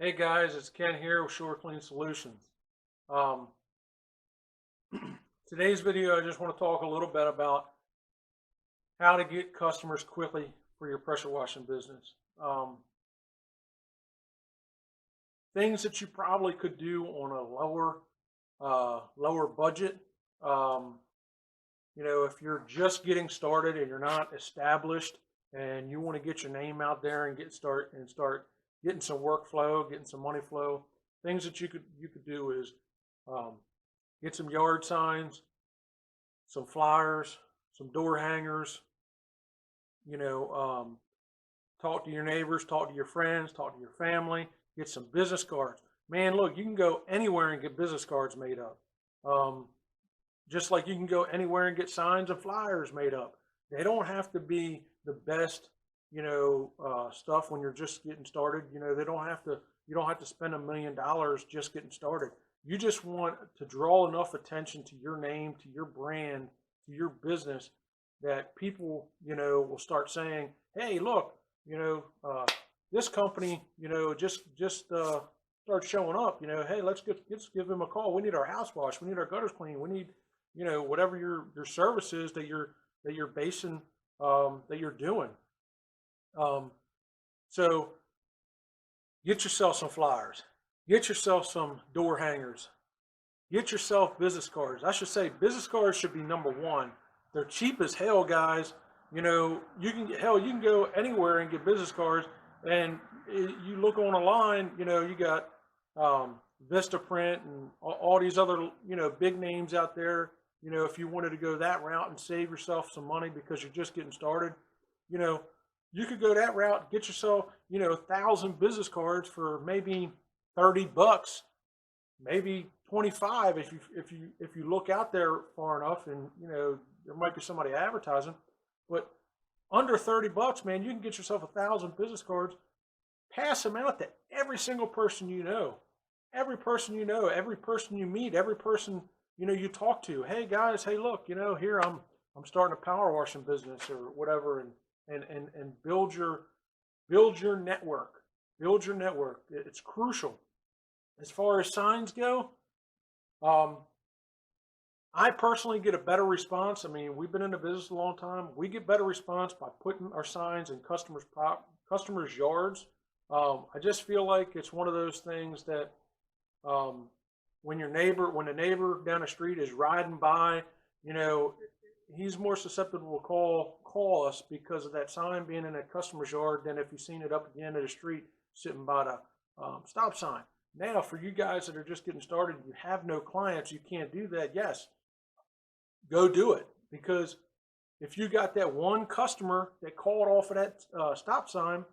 Hey guys, it's Ken here with Shore Clean Solutions. Um, Today's video, I just want to talk a little bit about how to get customers quickly for your pressure washing business. Things that you probably could do on a lower budget. Um, if you're just getting started and you're not established, and you want to get your name out there and start getting some workflow, getting some money flow. Things that you could do is um, get some yard signs, some flyers, some door hangers. You know, talk to your neighbors, talk to your friends, talk to your family. Get some business cards. Man, look, you can go anywhere and get business cards made up. Um, just like you can go anywhere and get signs and flyers made up. They don't have to be the best, stuff when you're just getting started. They don't have to. You don't have to spend $1 million just getting started. You just want to draw enough attention to your name, to your brand, to your business that people, will start saying, "Hey, look, this company, start showing up. Hey, let's give them a call. We need our house washed. We need our gutters cleaned. We need, whatever your service is that you're basing that you're doing." Um, so get yourself some flyers, get yourself some door hangers, get yourself business cards. I should say business cards should be number one. They're cheap as hell, guys. You can go anywhere and get business cards, and you look on a line. You got Vistaprint and all these other big names out there. If you wanted to go that route and save yourself some money because you're just getting started, you know, you could go that route, get yourself 1,000 business cards for maybe $30, maybe 25 if you look out there far enough, and there might be somebody advertising, but under $30, man, you can get yourself 1,000 business cards. Pass them out to every single person every person every person you meet, every person you talk to. Hey guys, hey look, here I'm starting a power washing business or whatever, and build your network. Build your network. It's crucial. As far as signs go, um, I personally get a better response. I mean, we've been in the business a long time. We get better response by putting our signs in customers' yards. I just feel like it's one of those things that um, when the neighbor down the street is riding by, you know, he's more susceptible to call us because of that sign being in that customer's yard than if he's seen it up at the end of the street sitting by the stop sign. Now, for you guys that are just getting started, you have no clients, you can't do that. Yes, go do it, because if you got that one customer that called off of that stop sign,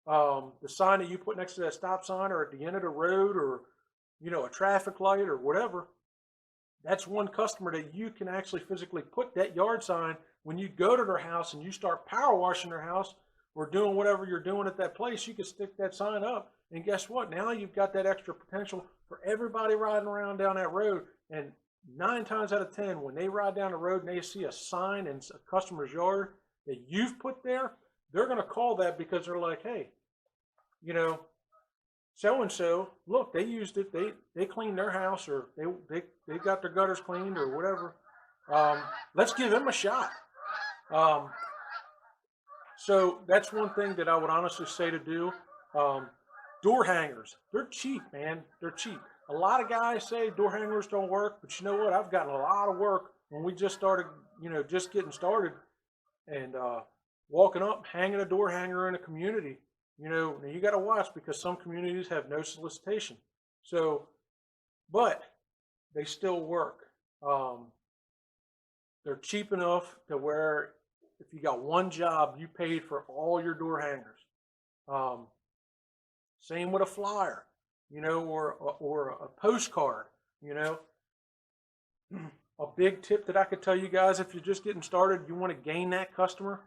the sign that you put next to that stop sign or at the end of the road, or a traffic light or whatever, that's one customer that you can actually physically put that yard sign when you go to their house and you start power washing their house or doing whatever you're doing at that place. You can stick that sign up, and guess what? Now you've got that extra potential for everybody riding around down that road. And 9 times out of 10, when they ride down the road and they see a sign in a customer's yard that you've put there, they're going to call that because they're like, hey, you know, so and so, look, they used it. They cleaned their house, or they got their gutters cleaned or whatever. Let's give them a shot. Um, so that's one thing that I would honestly say to do. Um, Door hangers, they're cheap, man. They're cheap. A lot of guys say door hangers don't work, but you know what? I've gotten a lot of work when we just started, just getting started, and walking up, hanging a door hanger in a community. Now you got to watch, because some communities have no solicitation. So, but they still work. Um, they're cheap enough to where if you got one job, you paid for all your door hangers. Um, Same with a flyer, or a postcard. You know, a big tip that I could tell you guys, if you're just getting started, you want to gain that customer.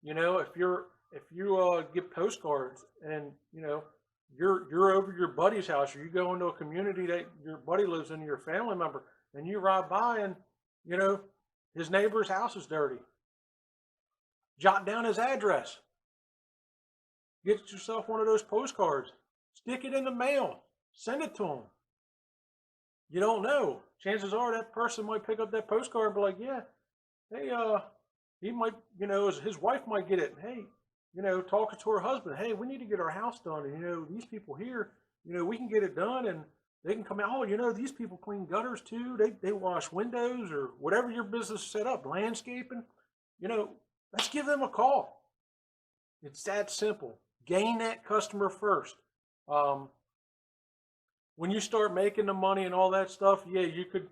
If you get postcards, and you're over your buddy's house, or you go into a community that your buddy lives in, your family member, and you ride by, and his neighbor's house is dirty, jot down his address. Get yourself one of those postcards. Stick it in the mail. Send it to them. You don't know. Chances are that person might pick up that postcard and be like, yeah, hey, he might, his wife might get it. Hey, talking to her husband, hey, we need to get our house done. And, these people here, we can get it done and they can come out. Oh, these people clean gutters too. They wash windows or whatever your business is set up, landscaping. Let's give them a call. It's that simple. Gain that customer first. When you start making the money and all that stuff, yeah, you could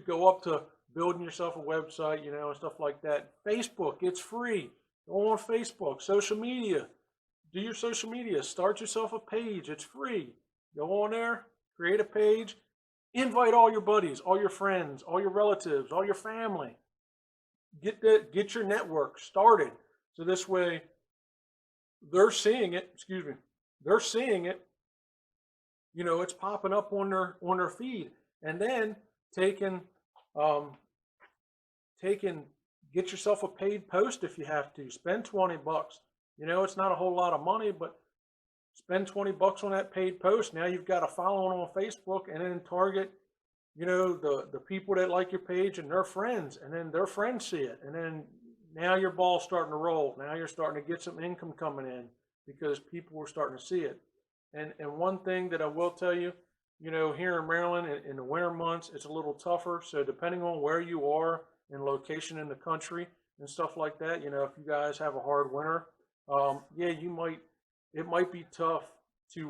go up to building yourself a website, and stuff like that. Facebook, it's free. Go on Facebook, social media. Do your social media. Start yourself a page. It's free. Go on there, create a page, invite all your buddies, all your friends, all your relatives, all your family. Get your network started. So this way they're seeing it, they're seeing it, it's popping up on their feed. And then get yourself a paid post if you have to. Spend $20. It's not a whole lot of money, but spend $20 on that paid post. Now you've got a following on Facebook, and then target, the people that like your page and their friends, and then their friends see it. And then now your ball's starting to roll. Now you're starting to get some income coming in because people are starting to see it. And one thing that I will tell you, here in Maryland in the winter months, it's a little tougher. So depending on where you are and location in the country and stuff like that, if you guys have a hard winter, yeah, it might be tough in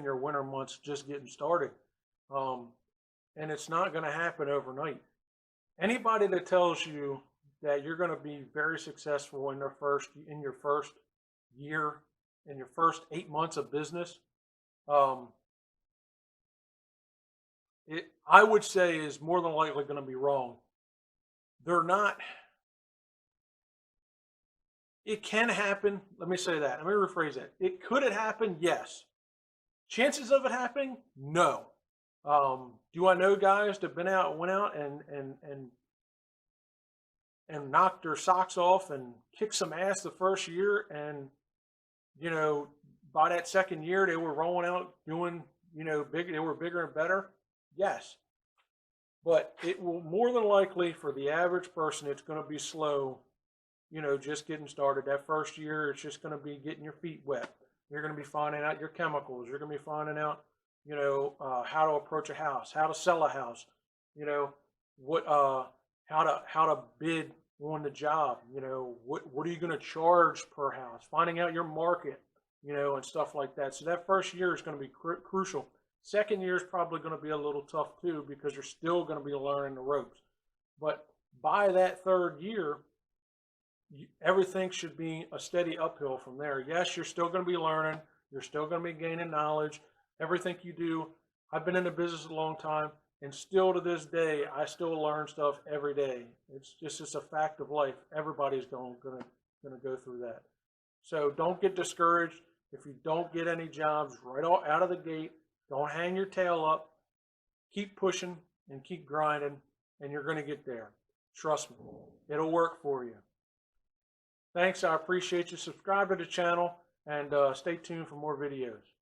your winter months just getting started. And it's not going to happen overnight. Anybody that tells you that you're going to be very successful in your first year, in your first 8 months of business, I would say is more than likely going to be wrong. They're not. It can happen. Let me say that. Let me rephrase that. Could it happen? Yes. Chances of it happening? No. Do I know guys that went out and knocked their socks off and kicked some ass the first year, and by that second year they were rolling out doing big. They were bigger and better. Yes, but it will more than likely for the average person, it's going to be slow. Just getting started. That first year, it's just going to be getting your feet wet. You're going to be finding out your chemicals. You're going to be finding out, how to approach a house, how to sell a house, how to bid on the job. What are you going to charge per house? Finding out your market, and stuff like that. So that first year is going to be crucial. Second year is probably going to be a little tough too because you're still going to be learning the ropes. But by that third year, everything should be a steady uphill from there. Yes, you're still going to be learning. You're still going to be gaining knowledge. Everything you do. I've been in the business a long time, and still to this day, I still learn stuff every day. It's just a fact of life. Everybody's going to go through that. So don't get discouraged if you don't get any jobs right out of the gate. Don't hang your tail up. Keep pushing and keep grinding, and you're going to get there. Trust me, it'll work for you. Thanks. I appreciate you. Subscribe to the channel and stay tuned for more videos.